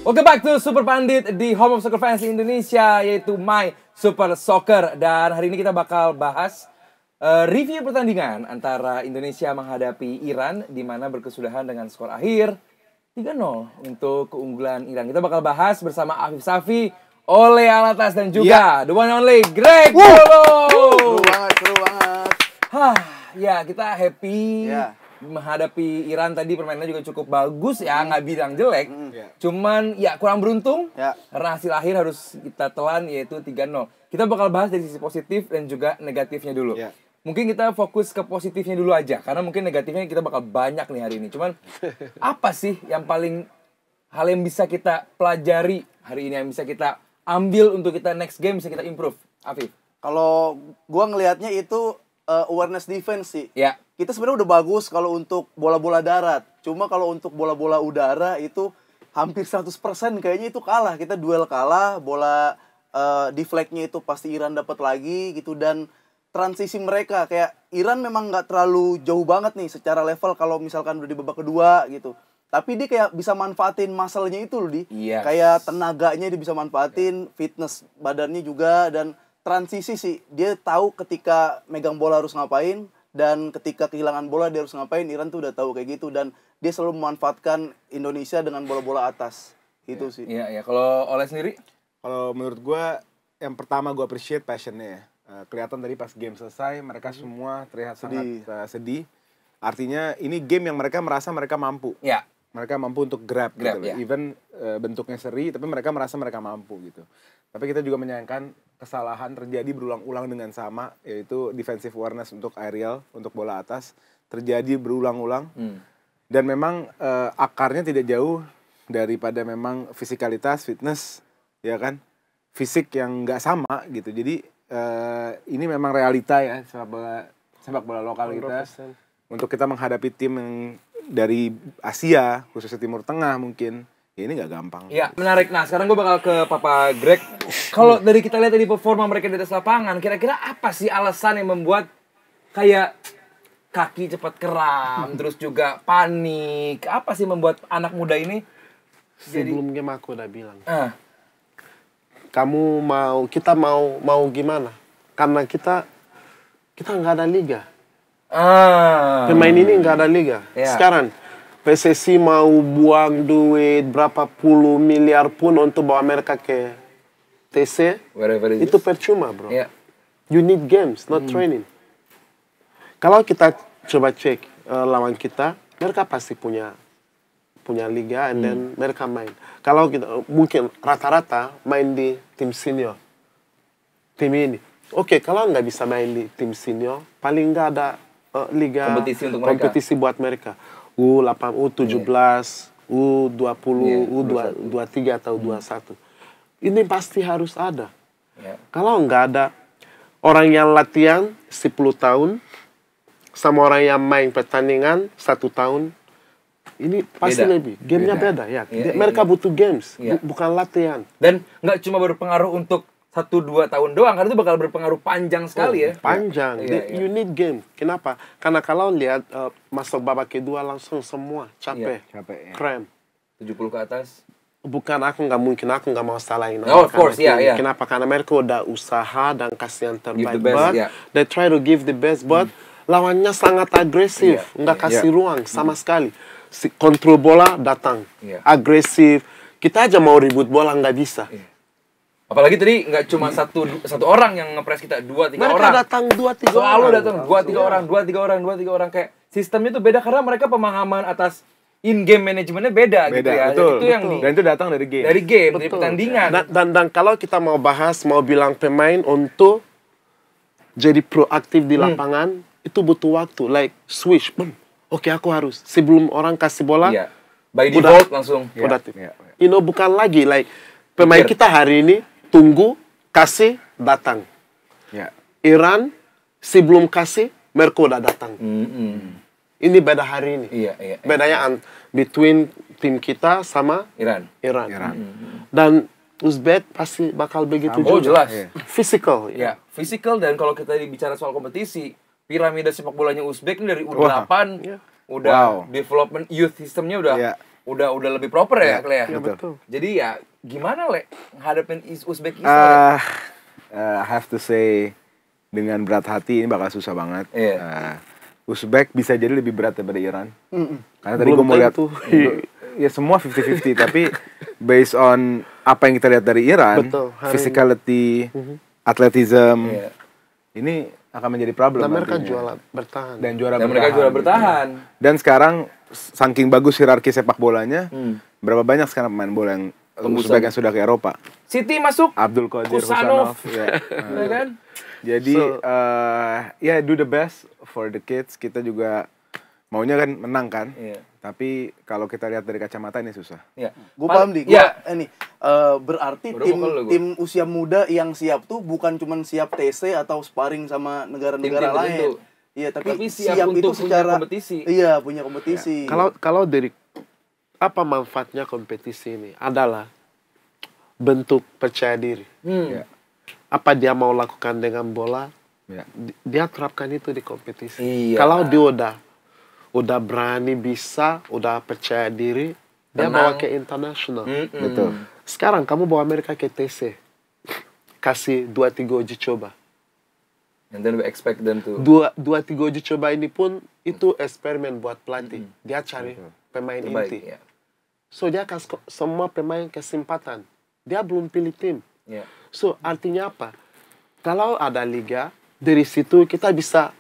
Welcome back to Super Pandit di Home of Soccer Fans Indonesia, yaitu My Super Soccer. Dan hari ini kita bakal bahas review pertandingan antara Indonesia menghadapi Iran, di mana berkesudahan dengan skor akhir 3-0 untuk keunggulan Iran. Kita bakal bahas bersama Afif Safi, Ole Alatas, dan juga the one and only Greg Polo. Seru banget. Ya, kita happy menghadapi Iran. Tadi permainannya juga cukup bagus ya, nggak bilang jelek. Cuman ya kurang beruntung karena hasil akhir harus kita telan, yaitu 3-0. Kita bakal bahas dari sisi positif dan juga negatifnya dulu. Mungkin kita fokus ke positifnya dulu aja, karena mungkin negatifnya kita bakal banyak nih hari ini. Cuman apa sih yang paling hal yang bisa kita pelajari hari ini, yang bisa kita ambil untuk kita next game, bisa kita improve, Afif? Kalau gua ngelihatnya itu awareness defense sih. Ya. Kita sebenarnya udah bagus kalau untuk bola-bola darat. Cuma kalau untuk bola-bola udara itu hampir 100% kayaknya itu kalah. Kita duel kalah, bola deflect-nya itu pasti Iran dapat lagi gitu. Dan transisi mereka kayak Iran memang nggak terlalu jauh banget nih secara level kalau misalkan udah di babak kedua gitu. Tapi dia kayak bisa manfaatin muscle-nya itu loh, kayak tenaganya dia bisa manfaatin, fitness badannya juga, dan transisi sih. Dia tahu ketika megang bola harus ngapain, dan ketika kehilangan bola dia harus ngapain. Iran tuh udah tahu kayak gitu, dan dia selalu memanfaatkan Indonesia dengan bola-bola atas. Itu sih. Iya. Kalau Oleh sendiri? Kalau menurut gue, yang pertama gue appreciate passionnya ya. Kelihatan tadi pas game selesai, mereka semua terlihat sangat sedih. Artinya ini game yang mereka merasa mereka mampu. Ya. Mereka mampu untuk grab gitu loh. Ya. Even bentuknya seri, tapi mereka merasa mereka mampu gitu. Tapi kita juga menyayangkan kesalahan terjadi berulang-ulang dengan sama, yaitu defensive awareness untuk aerial, untuk bola atas, terjadi berulang-ulang. Dan memang akarnya tidak jauh daripada memang fisikalitas, fitness, ya kan? Fisik yang nggak sama gitu. Jadi ini memang realita ya sepak bola lokal 100%. Kita untuk kita menghadapi tim yang dari Asia, khususnya Timur Tengah mungkin, ya ini nggak gampang. Iya, menarik. Nah, sekarang gue bakal ke Papa Greg. Kalau dari kita lihat tadi performa mereka di atas lapangan, kira-kira apa sih alasan yang membuat kayak kaki cepat kram, terus juga panik? Apa sih membuat anak muda ini sebelum game aku udah bilang. Kita mau gimana? Karena kita nggak ada liga. Pemain ini nggak ada liga. Sekarang PSSI mau buang duit berapa puluh miliar pun untuk bawa mereka ke TC, itu percuma, bro. You need games, not training. Kalau kita coba cek lawan kita, mereka pasti punya liga, and then mereka main. Kalau kita mungkin rata-rata main di tim senior, tim ini. Oke, kalau nggak bisa main di tim senior, paling nggak ada liga kompetisi buat mereka. U8, U17, U20, U23 atau U21. Ini pasti harus ada. Kalau nggak ada orang yang latihan 10 tahun sama orang yang main pertandingan 1 tahun, ini pasti lebih. Gamenya beda ya. Mereka butuh games, bukan latihan. Dan nggak cuma berpengaruh untuk 1-2 tahun doang, karena itu bakal berpengaruh panjang sekali ya. Panjang. You need game. Kenapa? Karena kalau lihat masuk babak kedua langsung semua capek. Krem. 70 ke atas. Bukan, aku nggak mau salahin. Of course, Kenapa? Karena mereka udah usaha dan kasih yang terbaik. They try to give the best, but lawannya sangat agresif. Nggak kasih ruang sama sekali. Kontrol bola datang. Agresif. Kita aja mau ribut bola nggak bisa. Apalagi tadi nggak cuma satu orang yang ngepres kita, 2-3 orang. Mereka datang 2-3 orang. Selalu datang 2-3 orang. Kayak sistemnya tuh beda karena mereka pemahaman atas in-game manajemennya beda gitu ya. Betul. Dan itu datang dari game. Dari pertandingan. Dan kalau kita mau bilang pemain untuk jadi proaktif di lapangan, itu butuh waktu. Like switch. Oke, aku harus. Sebelum orang kasih bola, by default langsung. Bukan lagi like pemain kita hari ini tunggu, kasih, datang. Iran sebelum kasih, mereka udah datang. Ini beda hari ini. Bedanya between tim kita sama Iran. Dan Uzbek pasti bakal begitu juga. Jelas. Physical. Physical. Dan kalau kita bicara soal kompetisi, piramida sepak bolanya Uzbek ini dari U8 udah development youth sistemnya udah udah lebih proper ya, Le? Ya, betul. Jadi ya gimana, Le, ngadepin Uzbekistan? I have to say dengan berat hati ini bakal susah banget. Iya. Uzbek bisa jadi lebih berat daripada Iran. Karena tadi gue mau lihat ya semua 50-50 tapi based on apa yang kita lihat dari Iran, physicality, athleticism, ini akan menjadi problem. Dan mereka juara bertahan. Dan mereka juara bertahan. Dan sekarang saking bagus hierarki sepak bolanya, berapa banyak sekarang pemain bola yang Uzbek yang sudah ke Eropa? City masuk. Abdul Qadir Husanov. Ya kan? Jadi do the best for the kids. Kita juga maunya kan menang kan. Tapi kalau kita lihat dari kacamata ini susah. Gue paham nih. Berarti tim usia muda yang siap tuh bukan cuma siap TC atau sparring sama negara-negara lain. Iya, tapi siap itu secara kompetisi. Iya, punya kompetisi. Kalau dari apa manfaatnya kompetisi ini adalah bentuk percaya diri. Apa dia mau lakukan dengan bola, dia terapkan itu di kompetisi. Kalau dia udah berani, bisa, udah percaya diri, dia bawa ke internasional. Betul. Sekarang kamu bawa mereka ke TC, kasih 2-3 uji coba. And then we expect them to 2-3 uji coba ini pun itu eksperimen buat pelatih. Dia cari pemain inti. So dia kasih semua pemain kesempatan. Dia belum pilih tim. So artinya apa? Kalau ada liga, dari situ kita bisa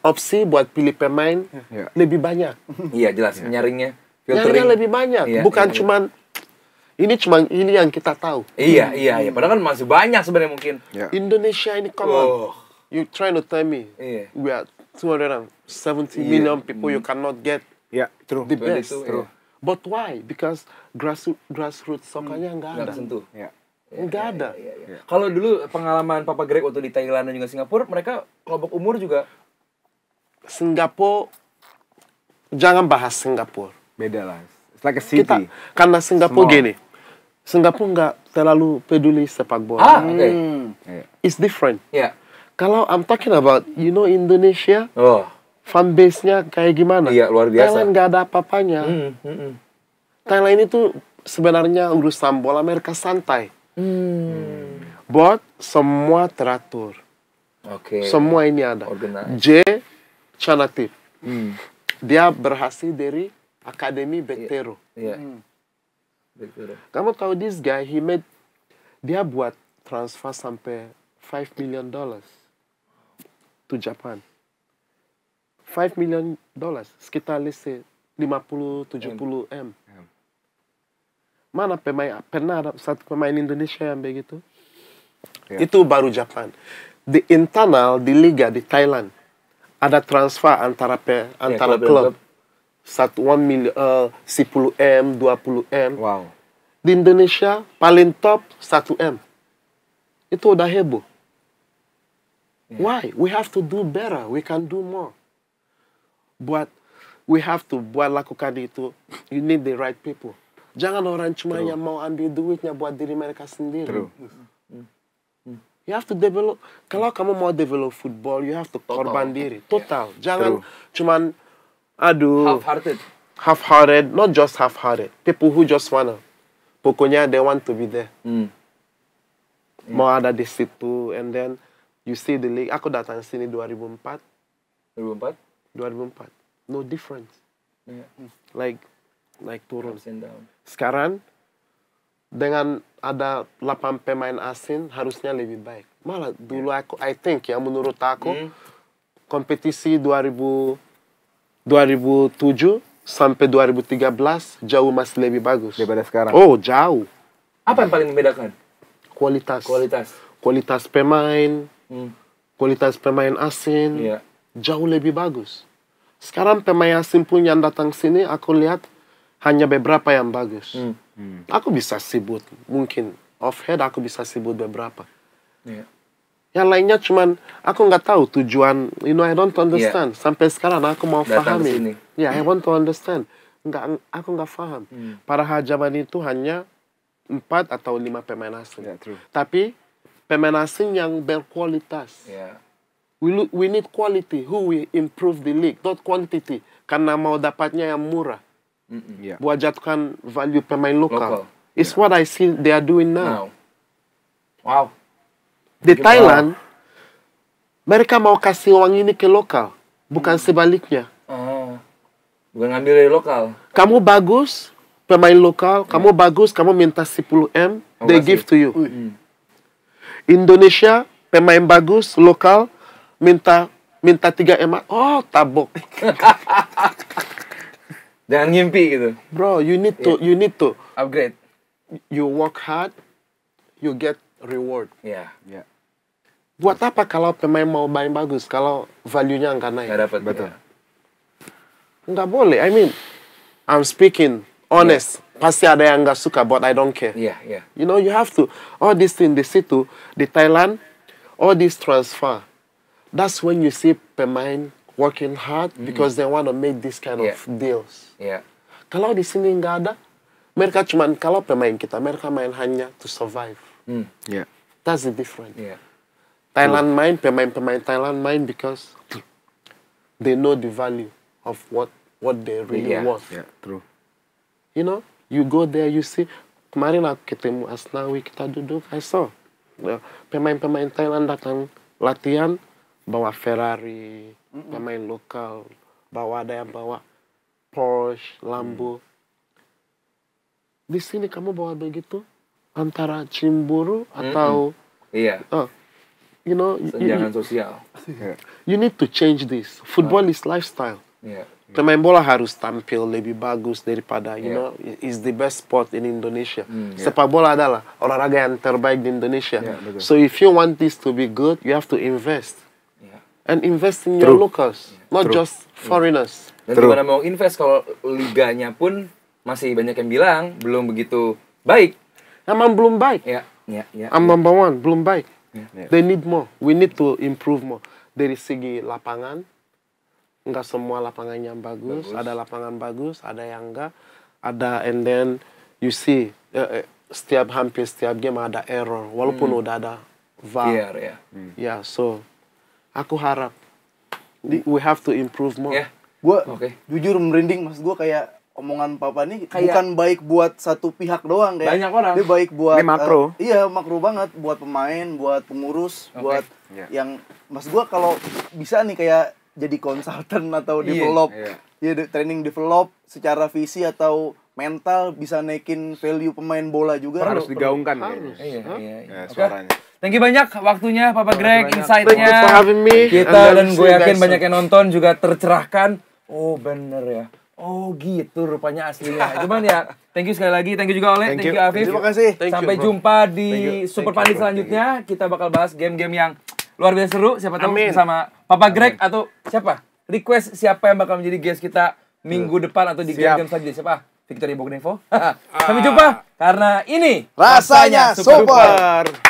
opsi buat pilih pemain lebih banyak. Iya, jelas. Nyaringnya, filtering. Nyaringnya lebih banyak. Bukan cuman ini yang kita tahu. Iya. Padahal kan masih banyak sebenarnya mungkin. Indonesia ini common. You trying to tell me we are 270 million people, you cannot get the best. But why? Because grassroots soccernya nggak ada. Sentuh. Nggak ada. Kalau dulu pengalaman Papa Greg waktu di Thailand dan juga Singapura, mereka kelompok umur juga. Singapura, jangan bahas Singapura. Beda lah. It's like a city. Karena Singapura gini, Singapura nggak terlalu peduli sepak bola. It's different. Kalau I'm talking about, Indonesia, fan base-nya kayak gimana? Iya, luar biasa. Thailand nggak ada apa-apanya. Thailand itu sebenarnya urusan bola mereka santai. Buat semua teratur. Semua ini ada. J. Chanatif. Dia berhasil dari Akademi Bektero. Kamu tahu this guy, dia buat transfer sampai $5 million to Japan. $5 million, sekitar 50-70 M. Mana pernah ada satu pemain Indonesia yang begitu? Itu baru Japan. Di internal, di liga, di Thailand, ada transfer antara klub. 1 million, 10 M, 20 M. Wow. Di Indonesia, paling top 1 M. Itu udah heboh. Why? We have to do better. We can do more. Buat lakukan itu, you need the right people. Jangan orang cuma yang mau ambil duitnya buat diri mereka sendiri. You have to develop. Kalau kamu mau develop football, you have to korban diri. Total. Jangan cuman half-hearted. Not just half-hearted. People who just wanna. Pokoknya they want to be there. Mau ada di situ, and then you see the league. Aku datang sini 2004. 2004. No difference. Like turun. Sekarang dengan ada 8 pemain asing harusnya lebih baik. Malah dulu I think menurut aku kompetisi 2007 sampai 2013 jauh masih lebih bagus daripada sekarang. Oh, jauh. Apa yang paling membedakan? Kualitas pemain, kualitas pemain asing jauh lebih bagus. Sekarang pemain asing pun yang datang sini aku lihat hanya beberapa yang bagus. Aku bisa sebut, mungkin off-head aku bisa sebut beberapa. Yang lainnya cuman aku nggak tahu tujuan, I don't understand. Sampai sekarang aku mau pahami. I want to understand. Aku nggak paham. Padahal zaman itu hanya 4 atau 5 pemain asing. Tapi pemain asing yang berkualitas. We need quality. Who we improve the league, not quantity. Karena mau dapatnya yang murah. Buat jatuhkan value pemain lokal. It's what I see they are doing now. Wow. Di Thailand, mereka mau kasih uang ini ke lokal, bukan sebaliknya. Bukan ngambil dari lokal. Kamu bagus, pemain lokal, kamu bagus, kamu minta 10M, they give to you. Indonesia, pemain bagus, lokal, minta 3M, oh tabok. Jangan ngimpi gitu. Bro, you need to upgrade. You work hard, you get reward. Yeah. Buat apa kalau pemain mau main bagus kalau value-nya nggak naik? Nggak dapat. Betul. Nggak boleh. I mean, I'm speaking honest. Pasti ada yang nggak suka, but I don't care. Yeah. You know, you have to. All this thing di situ, di Thailand, all this transfer. That's when you see pemain working hard because they want to make this kind of deals. Yeah. Kalau di sini nggak ada, mereka cuman kalau pemain kita, mereka main hanya to survive. That's the difference. Thailand main, pemain Thailand main because they know the value of what they really want. True. You know, you go there, you see. Kemarin aku ketemu Asnawi, kita duduk, I saw. Pemain-pemain Thailand datang latihan, bawa Ferrari, pemain lokal, ada yang bawa Porsche, Lambo. Di sini kamu bawa begitu, antara cemburu atau you know, jangan sosial. You need to change this. Football is lifestyle. Pemain bola harus tampil lebih bagus daripada, you know, is the best sport in Indonesia. Sepak bola adalah olahraga yang terbaik di Indonesia. So if you want this to be good, you have to invest. And invest in your locals, not just foreigners. Dan gimana mau invest kalau liganya pun masih banyak yang bilang belum begitu baik. Emang belum baik. Number one, belum baik. They need more. We need to improve more. Dari segi lapangan, enggak semua lapangan yang bagus. Ada lapangan bagus, ada yang enggak. Ada, and then you see, hampir setiap game ada error. Walaupun udah ada VAR. So aku harap we have to improve more. Gue jujur merinding, maksud gue kayak omongan Papa nih bukan baik buat satu pihak doang, kayak banyak orang. Dia baik buat ini makro. Makro banget buat pemain, buat pengurus, buat yang maksud gue kalau bisa nih kayak jadi konsultan atau develop, training develop secara visi atau mental bisa naikin value pemain bola juga. Harus digaungkan. Suaranya. Thank you banyak waktunya Papa Greg, insight-nya. Thank you for having me. Kita dan gue yakin banyak yang nonton juga tercerahkan. Oh bener ya. Oh gitu rupanya aslinya. Cuman ya, thank you sekali lagi. Thank you juga Oleh. Thank you Afif. Terima kasih. Sampai jumpa di Super Pandit selanjutnya. Kita bakal bahas game-game yang luar biasa seru. Siapa tahu sama Papa Greg atau siapa? Request siapa yang bakal menjadi guest kita minggu depan atau di game-game selanjutnya. Siapa? Victoria Bognevo. Sampai jumpa. Karena ini rasanya super.